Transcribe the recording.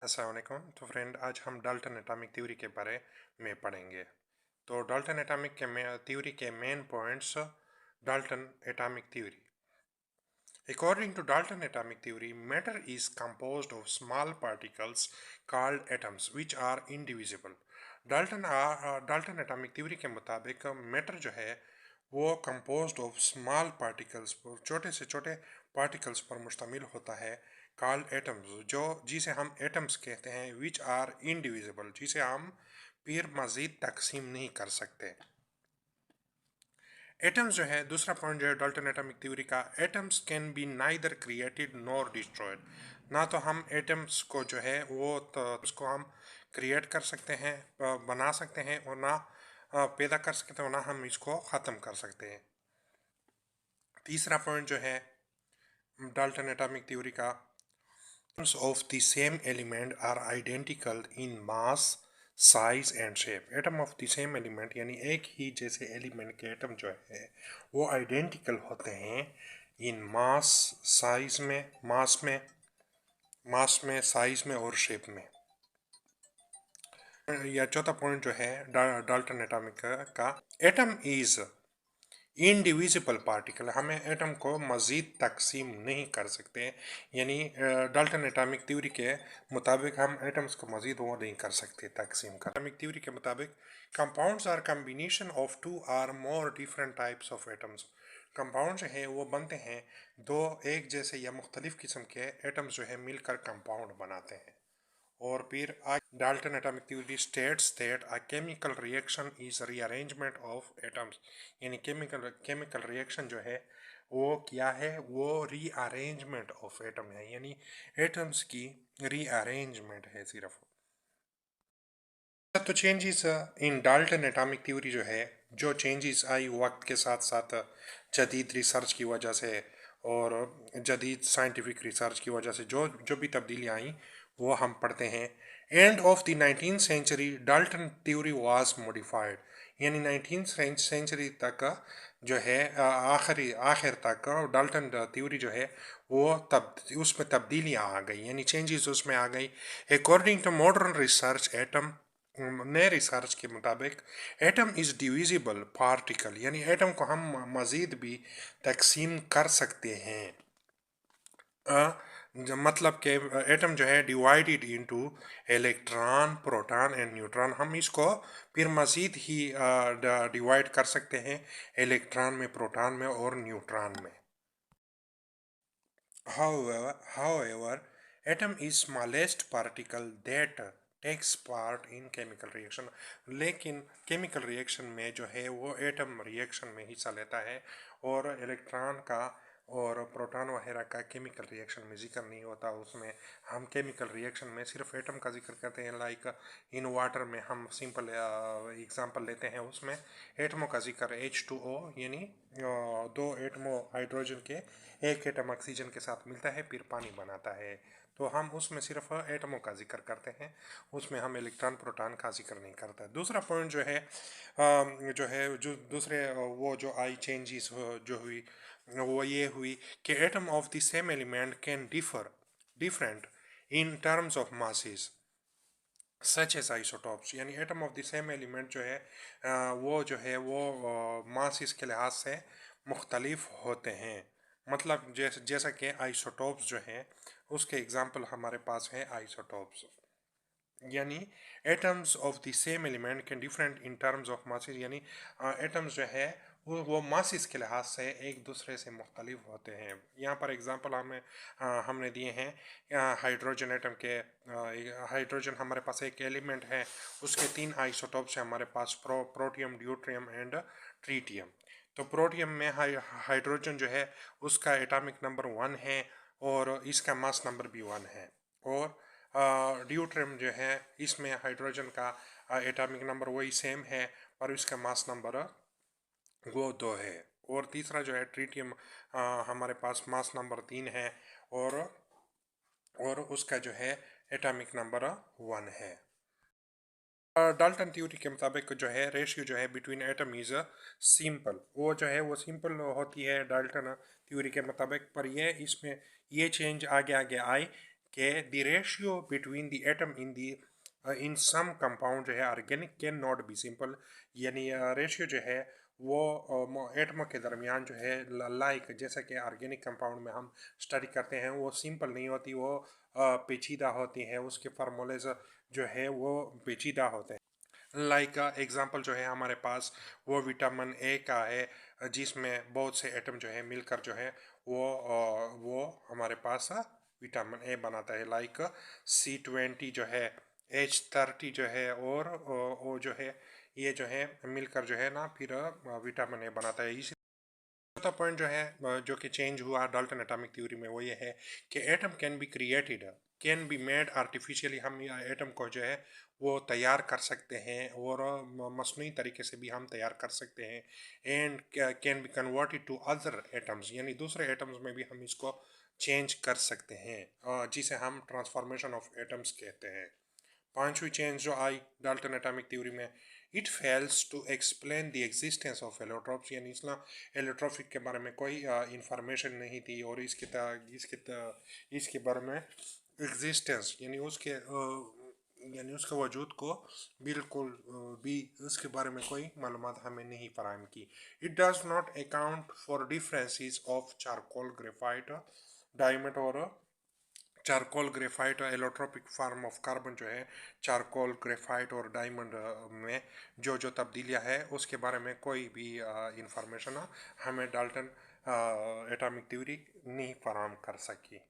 अस्सलाम वालेकुम। तो फ्रेंड, आज हम डाल्टन एटॉमिक थ्योरी के बारे में पढ़ेंगे। तो डाल्टन एटॉमिक थ्योरी के main points. Dalton atomic theory. According to Dalton atomic theory, matter is composed of small particles called atoms, which are indivisible. Dalton atomic theory के मुताबिक मैटर जो है वो कंपोज्ड ऑफ स्मॉल पार्टिकल्स, छोटे से छोटे particles पर मुश्तमिल होता है, कॉल्ड एटम्स, जो जिसे हम एटम्स कहते हैं, विच आर इनडिविजिबल, जिसे हम फिर मज़ीद तकसीम नहीं कर सकते। एटम्स जो है, दूसरा पॉइंट जो है डाल्टन एटॉमिक थ्योरी का, atoms can be neither created nor destroyed. ना तो हम एटम्स को जो है वो तो उसको हम क्रिएट कर सकते हैं, बना सकते हैं, और ना पैदा कर सकते हैं, और ना हम इसको ख़त्म कर सकते हैं। तीसरा पॉइंट जो है डाल्टन एटॉमिक थ्योरी का, atoms of the same element are identical in mass, size and shape. Atom of the same element यानी एक ही जैसे एलिमेंट के एटम जो है वो आइडेंटिकल होते हैं इन मास, साइज में, मास में, साइज में और शेप में। या चौथा पॉइंट जो है डाल्टन एटॉमिक का, एटम इज इनडिविजिबल पार्टिकल। हमें एटम को मज़ीद तकसीम नहीं कर सकते, यानी डाल्टन एटॉमिक थ्योरी के मुताबिक हम एटम्स को मज़ीद वो नहीं कर सकते तकसीम कर। एटॉमिक थ्योरी के मुताबिक compounds are combination of two or more different types of atoms. Compound जो है वो बनते हैं दो एक जैसे या मुख्तलिफ किस्म के एटम्स जो है मिलकर कंपाउंड बनाते हैं। और फिर Dalton atomic theory states that a chemical reaction is rearrangement of atoms, यानी केमिकल रिएक्शन जो है वो क्या है, वो रीअरेंजमेंट ऑफ एटम है, यानी एटम्स की रीअरेंजमेंट है सिर्फ। तो changes in Dalton atomic theory जो है, जो चेंजेस आई वक्त के साथ साथ जदीद रिसर्च की वजह से और जदीद साइंटिफिक रिसर्च की वजह से जो जो भी तब्दीलियाँ आई वो हम पढ़ते हैं। End of the 19th century Dalton theory was modified, यानी 19th सेंचुरी तक जो है आखिर तक डाल्टन थ्योरी जो है वो उसमें तब्दीलियाँ आ गई, यानी चेंजेस उसमें आ गई। According to modern research, atom, नए रिसर्च के मुताबिक एटम इज़ डिविजिबल पार्टिकल, यानी एटम को हम मज़ीद भी तकसीम कर सकते हैं। मतलब कि एटम जो है divided into electron, proton and neutron. हम इसको फिर मज़ीद ही डिवाइड कर सकते हैं इलेक्ट्रॉन में, प्रोटॉन में और न्यूट्रॉन में। However, atom is smallest particle that takes part in chemical reaction। लेकिन केमिकल रिएक्शन में जो है वो एटम रिएक्शन में हिस्सा लेता है, और इलेक्ट्रॉन का और प्रोटॉन वगैरह का केमिकल रिएक्शन में जिक्र नहीं होता। उसमें हम केमिकल रिएक्शन में सिर्फ एटम का जिक्र करते हैं। लाइक इन वाटर में हम सिंपल एग्जांपल लेते हैं, उसमें एटमों का जिक्र H2O, यानी दो एटमों हाइड्रोजन के, एक एटम ऑक्सीजन के साथ मिलता है फिर पानी बनाता है, तो हम उसमें सिर्फ एटमों का जिक्र करते हैं, उसमें हम इलेक्ट्रॉन प्रोटॉन का जिक्र नहीं करते। दूसरा पॉइंट जो है जो दूसरे वो जो आई चेंजेस जो हुई वो ये हुई कि atom of the same element can different in terms of masses such as isotopes, यानी atom of the same element जो है वो जो है वो मास के लिहाज से मुख्तलिफ होते हैं। मतलब जैसा कि आइसोटॉप्स जो है उसके एग्जांपल हमारे पास है आइसोटॉप्स, यानी atoms of the same element can different in terms of masses, यानी एटम्स जो है वो मासेस के लिहाज से एक दूसरे से मुख्तलिफ होते हैं। यहाँ पर एग्जांपल हमने दिए हैं हाइड्रोजन एटम के। हाइड्रोजन हमारे पास एक एलिमेंट है, उसके 3 आइसोटॉप्स हैं हमारे पास, प्रोटियम, ड्यूट्रियम एंड ट्रीटियम। तो प्रोटियम में हाइड्रोजन जो है उसका एटॉमिक नंबर 1 है और इसका मास नंबर भी 1 है। और ड्यूट्रियम जो है इसमें हाइड्रोजन का एटॉमिक नंबर वही सेम है पर इसका मास नंबर वो 2 है। और तीसरा जो है ट्रीटियम, हमारे पास मास नंबर 3 है और उसका जो है एटॉमिक नंबर 1 है। डाल्टन थ्योरी के मुताबिक जो है रेशियो जो है बिटवीन एटम इज़ सिंपल, वो जो है वो सिंपल होती है डाल्टन थ्योरी के मुताबिक, पर ये इसमें ये चेंज आगे आगे आई कि the ratio between the atom in some compound जो है organic can not be simple, यानी रेशियो जो है वो एटमों के दरमियान जो है लाइक जैसा कि ऑर्गेनिक कंपाउंड में हम स्टडी करते हैं वो सिंपल नहीं होती, वो पेचीदा होती हैं, उसके फार्मूलेज जो है वो पेचीदा होते हैं। लाइक एग्जांपल जो है हमारे पास वो विटामिन ए का है, जिसमें बहुत से एटम जो है मिलकर जो है वो हमारे पास विटामिन ए बनाता है। लाइक C20 जो है, H30 जो है, और वो जो है ये जो है मिलकर जो है ना फिर विटामिन ए बनाता है। इसी चौथा पॉइंट जो है जो कि चेंज हुआ डाल्टन एटॉमिक थ्योरी में वो ये है कि atom can be created, can be made artificially. हम एटम को जो है वो तैयार कर सकते हैं और मसनूई तरीके से भी हम तैयार कर सकते हैं। And can be converted to other atoms, यानी दूसरे एटम्स में भी हम इसको चेंज कर सकते हैं, जिसे हम ट्रांसफॉर्मेशन ऑफ एटम्स कहते हैं। पांचवी चेंज जो आई डाल्टन एटॉमिक थ्योरी में, it fails to explain the existence of allotropes, यानी इसना एलोट्रॉपिक के बारे में कोई इंफॉर्मेशन नहीं थी, और इसके बारे में एग्जिस्टेंस यानी उसके वजूद को बिल्कुल भी उसके बारे में कोई मालूमात हमें नहीं फराहम की। It does not account for differences of charcoal graphite diamond और चारकोल ग्रेफाइट और एलोट्रोपिक फार्म ऑफ कार्बन जो है चारकोल ग्रेफाइट और डायमंड में जो जो तब्दीलियाँ है उसके बारे में कोई भी इंफॉर्मेशन हमें डाल्टन एटॉमिक थ्योरी नहीं फराहम कर सकी।